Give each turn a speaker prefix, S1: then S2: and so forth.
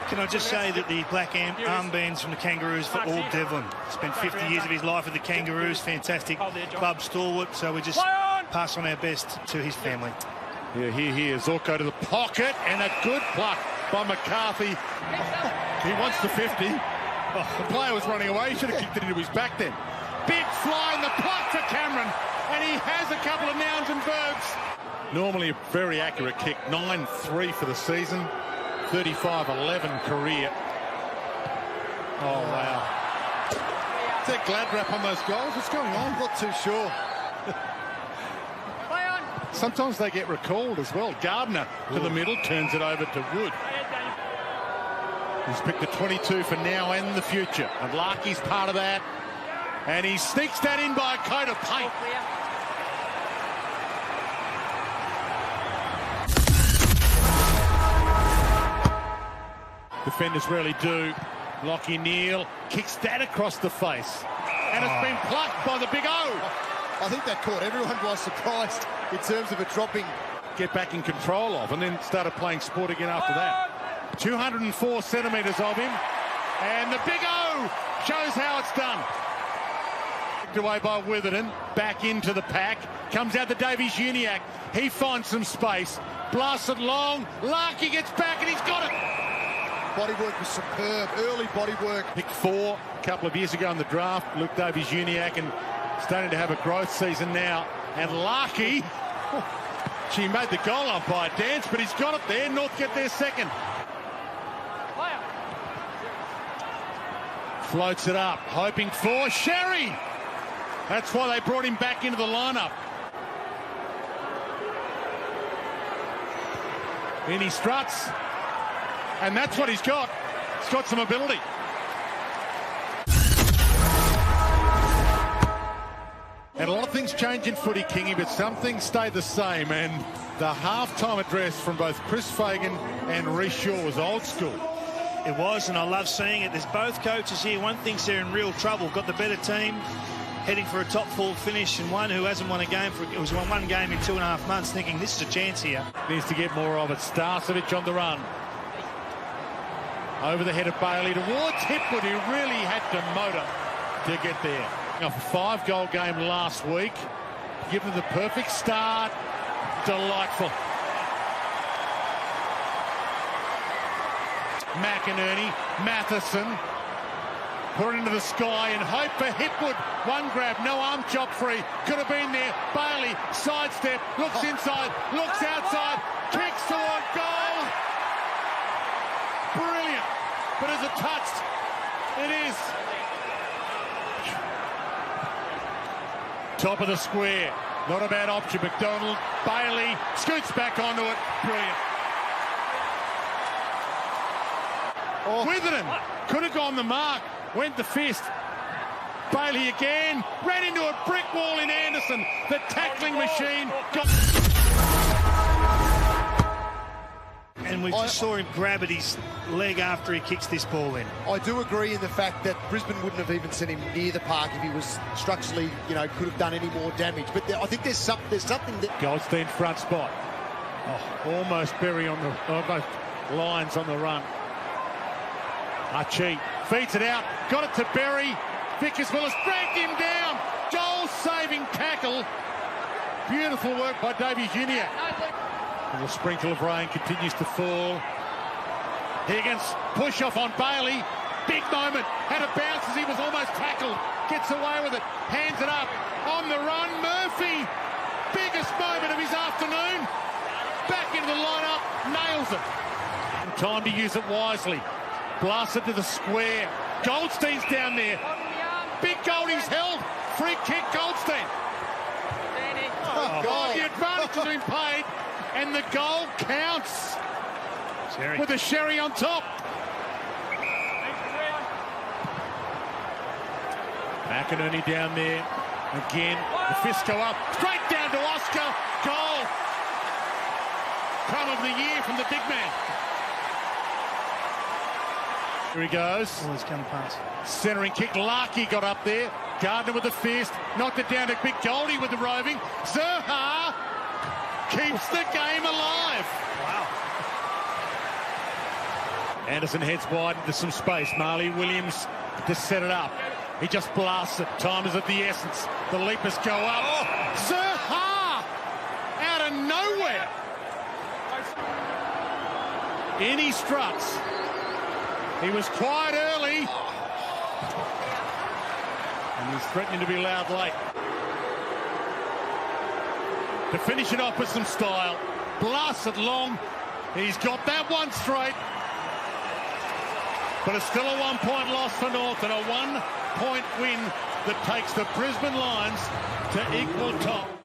S1: Can I just say that the black armbands from the Kangaroos for all Devlin. Spent 50 years of his life with the Kangaroos. Fantastic club stalwart. So we just pass on our best to his family.
S2: Yeah, here. Zorko to the pocket, and a good pluck by McCarthy. He wants the 50. Oh, the player was running away. He should have kicked it into his back then. Big fly in the pluck for Cameron, and he has a couple of nouns and verbs. Normally a very accurate kick. 9-3 for the season. 35-11 career. Oh, wow. Is that glad wrap on those goals? What's going on?
S3: I'm not too sure.
S2: Sometimes they get recalled as well. Gardner to the middle, turns it over to Wood. He's picked the 22 for now and the future. And Larkey's part of that. And he sneaks that in by a coat of paint. Defenders rarely do. Lockie Neal kicks that across the face. And it's been plucked by the big O.
S3: I think that caught everyone by surprise in terms of it dropping.
S2: Get back in control of, and then started playing sport again after that. 204 centimetres of him. And the big O shows how it's done. Kicked away by Witherden. Back into the pack. Comes out the Davies-Uniacke. He finds some space. Blasts it long. Larkey gets back and he's got it.
S3: Bodywork was superb. Early bodywork.
S2: Picked 4 a couple of years ago in the draft. Luke Davies-Uniacke, and starting to have a growth season now. And Larkey, she made the goal up by a dance, but he's got it there. North get their second. Floats it up, hoping for Sherry. That's why they brought him back into the lineup. In he struts, and that's what he's got. He's got some ability. And a lot of things change in footy, Kingy, but some things stay the same. And the half-time address from both Chris Fagan and Rhys Shaw was old school.
S1: It was, and I love seeing it. There's both coaches here. One thinks they're in real trouble, got the better team, heading for a top 4 finish, and one who hasn't won a game it was one game in 2.5 months, thinking this is a chance here.
S2: Needs to get more of it. Starcevic on the run. Over the head of Bailey towards Hipwood, who really had to motor to get there. A 5-goal game last week. Give them the perfect start. Delightful. McInerney, Matheson. Put it into the sky and hope for Hipwood. One grab, no arm chop free. Could have been there. Bailey, sidestep, looks inside, looks outside, kicks toward goal. Brilliant. But is it touched? It is. Top of the square. Not a bad option. McDonald, Bailey, scoots back onto it. Brilliant. Witherden could have gone the mark. Went the fist. Bailey again. Ran into a brick wall in Anderson. The tackling machine got...
S1: And we just saw him grab at his leg after he kicks this ball in.
S3: I do agree in the fact that Brisbane wouldn't have even sent him near the park if he was structurally, could have done any more damage. But I think there's something that...
S2: Goldstein front spot. Oh, almost Berry on the... Almost Lyons on the run. Archie feeds it out. Got it to Berry. Vickers-Willis dragged him down. Goal-saving tackle. Beautiful work by Davies-Uniacke. And the sprinkle of rain continues to fall. Higgins, push off on Bailey. Big moment. Had a bounce as he was almost tackled. Gets away with it. Hands it up. On the run, Murphy. Biggest moment of his afternoon. Back into the lineup. Nails it. Time to use it wisely. Blasts it to the square. Goldstein's down there. Big Goldie's held. Free kick, Goldstein. Oh, God. The advantage has been paid. And the goal counts.
S1: Sherry.
S2: With a Sherry on top. McInerney down there. Again, the fists go up. Straight down to Oscar. Goal. Crumb of the year from the big man. Here he goes.
S1: Oh, he's come past.
S2: Centering kick. Larkey got up there. Gardner with the fist. Knocked it down to Big Goldie with the roving. Zerha keeps the game alive.
S1: Wow.
S2: Anderson heads wide into some space. Marley Williams to set it up. He just blasts it. Time is of the essence. The leapers go up. Oh, Zaha! Out of nowhere. In he struts. He was quiet early. And he's threatening to be loud late. To finish it off with some style. Blasts it long. He's got that one straight. But it's still a 1 point loss for North and a 1 point win that takes the Brisbane Lions to equal top.